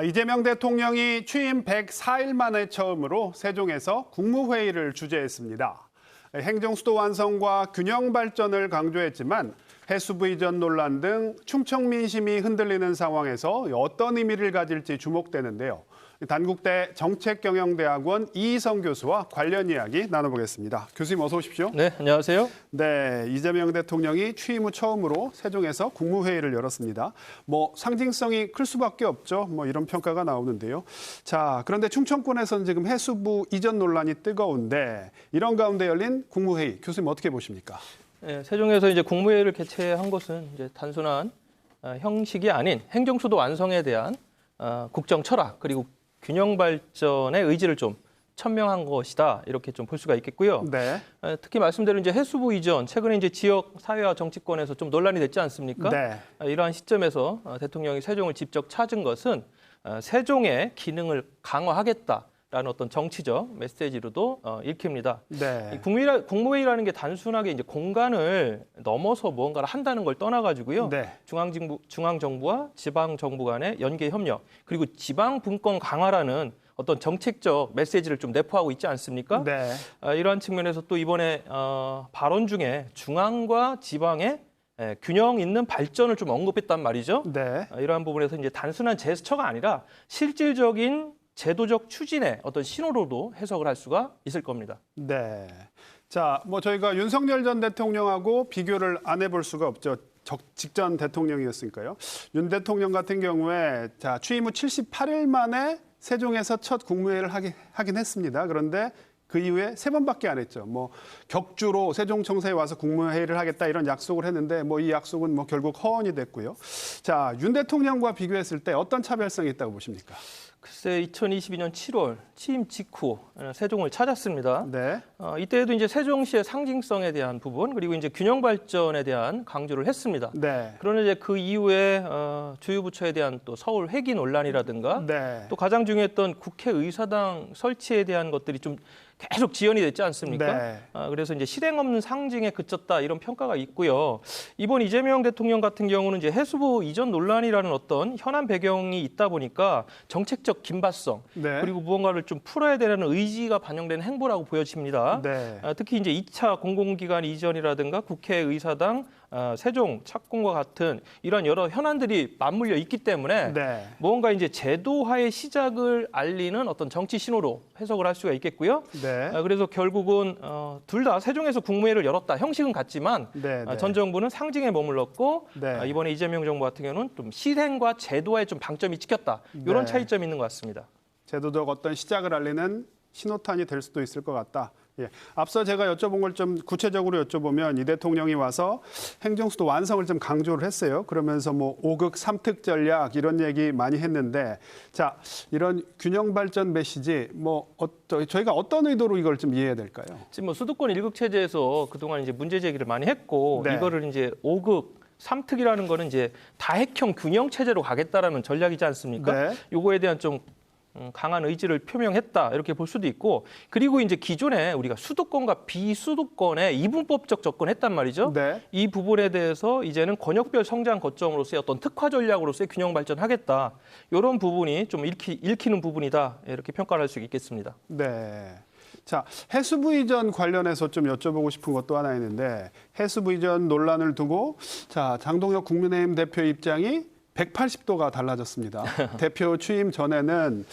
이재명 대통령이 취임 104일 만에 처음으로 세종에서 국무회의를 주재했습니다. 행정수도 완성과 균형 발전을 강조했지만 해수부 이전 논란 등 충청 민심이 흔들리는 상황에서 어떤 의미를 가질지 주목되는데요. 단국대 정책경영대학원 이희성 교수와 관련 이야기 나눠보겠습니다. 교수님 어서 오십시오. 네, 안녕하세요. 네, 이재명 대통령이 취임 후 처음으로 세종에서 국무회의를 열었습니다. 상징성이 클 수밖에 없죠. 이런 평가가 나오는데요. 자, 그런데 충청권에서는 지금 해수부 이전 논란이 뜨거운데 이런 가운데 열린 국무회의, 교수님 어떻게 보십니까? 네, 세종에서 이제 국무회의를 개최한 것은 이제 단순한 형식이 아닌 행정수도 완성에 대한 국정 철학 그리고 균형 발전의 의지를 좀 천명한 것이다 이렇게 좀 볼 수가 있겠고요. 네. 특히 말씀대로 이제 해수부 이전 최근에 이제 지역 사회와 정치권에서 좀 논란이 됐지 않습니까? 네. 이러한 시점에서 대통령이 세종을 직접 찾은 것은 세종의 기능을 강화하겠다라는 어떤 정치적 메시지로도 읽힙니다. 네. 국무회의라는 게 단순하게 이제 공간을 넘어서 무언가를 한다는 걸 떠나가지고요. 네. 중앙정부와 지방정부 간의 연계 협력 그리고 지방 분권 강화라는 어떤 정책적 메시지를 좀 내포하고 있지 않습니까? 네. 이러한 측면에서 또 이번에 발언 중에 중앙과 지방의 균형 있는 발전을 좀 언급했단 말이죠. 네. 이러한 부분에서 이제 단순한 제스처가 아니라 실질적인 제도적 추진의 어떤 신호로도 해석을 할 수가 있을 겁니다. 네. 자, 저희가 윤석열 전 대통령하고 비교를 안 해볼 수가 없죠. 직전 대통령이었으니까요. 윤 대통령 같은 경우에 취임 후 78일 만에 세종에서 첫 국무회의를 하긴 했습니다. 그런데 그 이후에 3번밖에 안 했죠. 격주로 세종청사에 와서 국무회의를 하겠다 이런 약속을 했는데 이 약속은 결국 허언이 됐고요. 자, 윤 대통령과 비교했을 때 어떤 차별성이 있다고 보십니까? 글쎄 2022년 7월 취임 직후 세종을 찾았습니다. 네. 이때에도 이제 세종시의 상징성에 대한 부분 그리고 이제 균형 발전에 대한 강조를 했습니다. 네. 그러나 이제 그 이후에 주요 부처에 대한 또 서울 회기 논란이라든가 네. 또 가장 중요했던 국회의사당 설치에 대한 것들이 좀 계속 지연이 됐지 않습니까? 네. 그래서 이제 실행 없는 상징에 그쳤다 이런 평가가 있고요. 이번 이재명 대통령 같은 경우는 이제 해수부 이전 논란이라는 어떤 현안 배경이 있다 보니까 정책적 긴박성 네. 그리고 무언가를 좀 풀어야 되는 의지가 반영되는 행보라고 보여집니다. 네. 특히 이제 2차 공공기관 이전이라든가 국회의사당 세종 착공과 같은 이런 여러 현안들이 맞물려 있기 때문에 네. 뭔가 이제 제도화의 시작을 알리는 어떤 정치 신호로 해석을 할 수가 있겠고요. 네. 그래서 결국은 둘 다 세종에서 국무회의를 열었다. 형식은 같지만 네. 전 정부는 상징에 머물렀고 네. 이번에 이재명 정부 같은 경우는 좀 실행과 제도화에 좀 방점이 찍혔다. 이런 네. 차이점이 있는 것 같습니다. 제도적 어떤 시작을 알리는 신호탄이 될 수도 있을 것 같다. 예. 앞서 제가 여쭤본 걸 좀 구체적으로 여쭤보면 이 대통령이 와서 행정수도 완성을 좀 강조를 했어요. 그러면서 5극 3특 전략 이런 얘기 많이 했는데 자, 이런 균형 발전 메시지 저희가 어떤 의도로 이걸 좀 이해해야 될까요? 지금 수도권 1극 체제에서 그동안 이제 문제 제기를 많이 했고 네. 이거를 이제 5극 3특이라는 거는 이제 다핵형 균형 체제로 가겠다라는 전략이지 않습니까? 네. 요거에 대한 좀 강한 의지를 표명했다 이렇게 볼 수도 있고 그리고 이제 기존에 우리가 수도권과 비수도권에 이분법적 접근했단 말이죠. 네. 이 부분에 대해서 이제는 권역별 성장 거점으로서의 어떤 특화 전략으로서의 균형 발전하겠다 이런 부분이 좀 읽히는 부분이다 이렇게 평가를 할 수 있겠습니다. 네. 자, 해수부 이전 관련해서 좀 여쭤보고 싶은 것도 하나 있는데 해수부 이전 논란을 두고 장동혁 국민의힘 대표 입장이 180도가 달라졌습니다. 대표 취임 전에는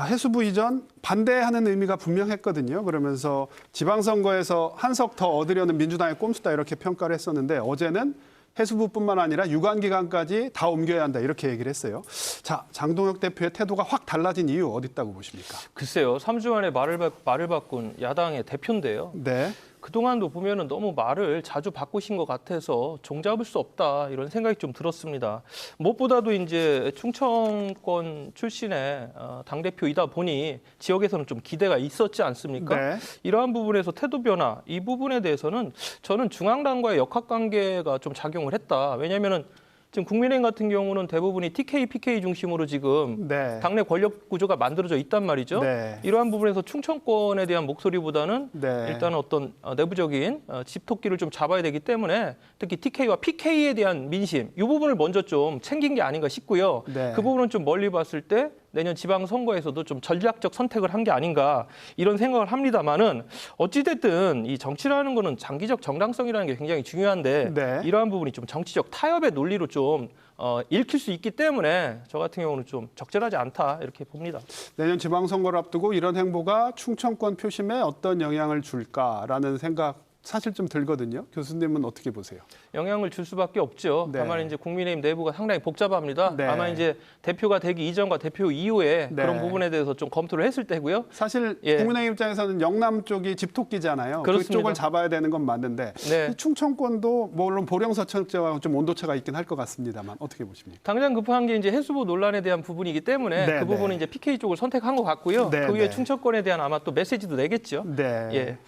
해수부 이전 반대하는 의미가 분명했거든요. 그러면서 지방선거에서 한석 더 얻으려는 민주당의 꼼수다 이렇게 평가를 했었는데 어제는 해수부뿐만 아니라 유관기관까지 다 옮겨야 한다 이렇게 얘기를 했어요. 자, 장동혁 대표의 태도가 확 달라진 이유 어디 있다고 보십니까? 글쎄요. 3주 만에 말을 바꾼 야당의 대표인데요. 네. 그동안도 보면은 너무 말을 자주 바꾸신 것 같아서 종잡을 수 없다 이런 생각이 좀 들었습니다. 무엇보다도 이제 충청권 출신의 당대표이다 보니 지역에서는 좀 기대가 있었지 않습니까? 네. 이러한 부분에서 태도 변화, 이 부분에 대해서는 저는 중앙당과의 역학관계가 좀 작용을 했다. 왜냐하면은 지금 국민의힘 같은 경우는 대부분이 TK, PK 중심으로 지금 네. 당내 권력 구조가 만들어져 있단 말이죠. 네. 이러한 부분에서 충청권에 대한 목소리보다는 네. 일단은 어떤 내부적인 집토끼를 좀 잡아야 되기 때문에 특히 TK와 PK에 대한 민심 이 부분을 먼저 좀 챙긴 게 아닌가 싶고요. 네. 그 부분은 좀 멀리 봤을 때 내년 지방선거에서도 좀 전략적 선택을 한 게 아닌가 이런 생각을 합니다만은 어찌됐든 이 정치라는 거는 장기적 정당성이라는 게 굉장히 중요한데 네. 이러한 부분이 좀 정치적 타협의 논리로 좀 읽힐 수 있기 때문에 저 같은 경우는 좀 적절하지 않다 이렇게 봅니다. 내년 지방선거를 앞두고 이런 행보가 충청권 표심에 어떤 영향을 줄까라는 생각 사실 좀 들거든요. 교수님은 어떻게 보세요? 영향을 줄 수밖에 없죠. 네. 다만 이제 국민의힘 내부가 상당히 복잡합니다. 네. 아마 이제 대표가 되기 이전과 대표 이후에 네. 그런 부분에 대해서 좀 검토를 했을 때고요. 사실 예. 국민의힘 입장에서는 영남 쪽이 집토끼잖아요. 그렇습니다. 그쪽을 잡아야 되는 건 맞는데 네. 이 충청권도 물론 보령서천제와 좀 온도차가 있긴 할 것 같습니다만 어떻게 보십니까? 당장 급한 게 이제 해수부 논란에 대한 부분이기 때문에 네, 그 부분은 네. 이제 PK 쪽을 선택한 것 같고요. 네, 그 위에 네. 충청권에 대한 아마 또 메시지도 내겠죠. 네. 예.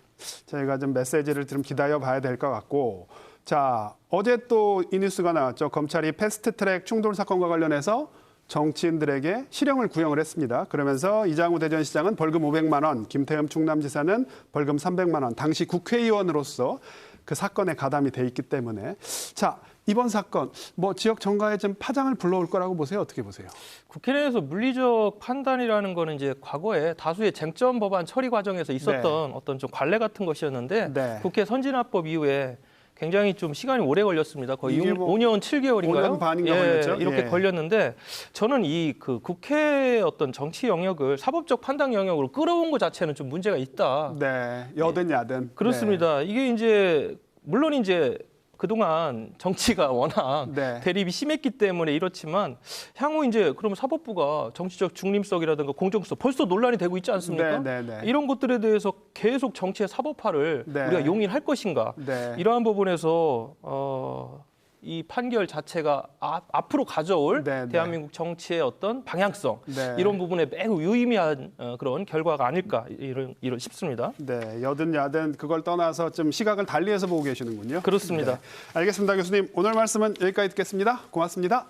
저희가 좀 메시지를 좀 기다려 봐야 될 것 같고 자 어제 또 이 뉴스가 나왔죠. 검찰이 패스트트랙 충돌 사건과 관련해서 정치인들에게 실형을 구형을 했습니다. 그러면서 이장우 대전시장은 벌금 500만 원, 김태흠 충남지사는 벌금 300만 원. 당시 국회의원으로서 그 사건에 가담이 돼 있기 때문에 자 이번 사건 뭐 지역 정가에 좀 파장을 불러올 거라고 보세요. 어떻게 보세요? 국회 내에서 물리적 판단이라는 거는 이제 과거에 다수의 쟁점 법안 처리 과정에서 있었던 어떤 좀 관례 같은 것이었는데 네. 국회 선진화법 이후에 굉장히 좀 시간이 오래 걸렸습니다. 거의 이게 뭐 5년 7개월인가요? 5년 반인가 걸렸죠? 이렇게 예. 걸렸는데 저는 이 그 국회의 어떤 정치 영역을 사법적 판단 영역으로 끌어온 것 자체는 좀 문제가 있다. 네, 여든 야든 그렇습니다. 이게 이제 물론 이제 그동안 정치가 워낙 네. 대립이 심했기 때문에 이렇지만 향후 이제 그러면 사법부가 정치적 중립성이라든가 공정성 벌써 논란이 되고 있지 않습니까? 네, 네, 네. 이런 것들에 대해서 계속 정치의 사법화를 네. 우리가 용인할 것인가? 네. 이러한 부분에서 이 판결 자체가 앞으로 가져올 네, 네. 대한민국 정치의 어떤 방향성 네. 이런 부분에 매우 유의미한 그런 결과가 아닐까 이런 싶습니다. 네, 여든 야든 그걸 떠나서 좀 시각을 달리해서 보고 계시는군요. 그렇습니다. 네. 알겠습니다, 교수님. 오늘 말씀은 여기까지 듣겠습니다. 고맙습니다.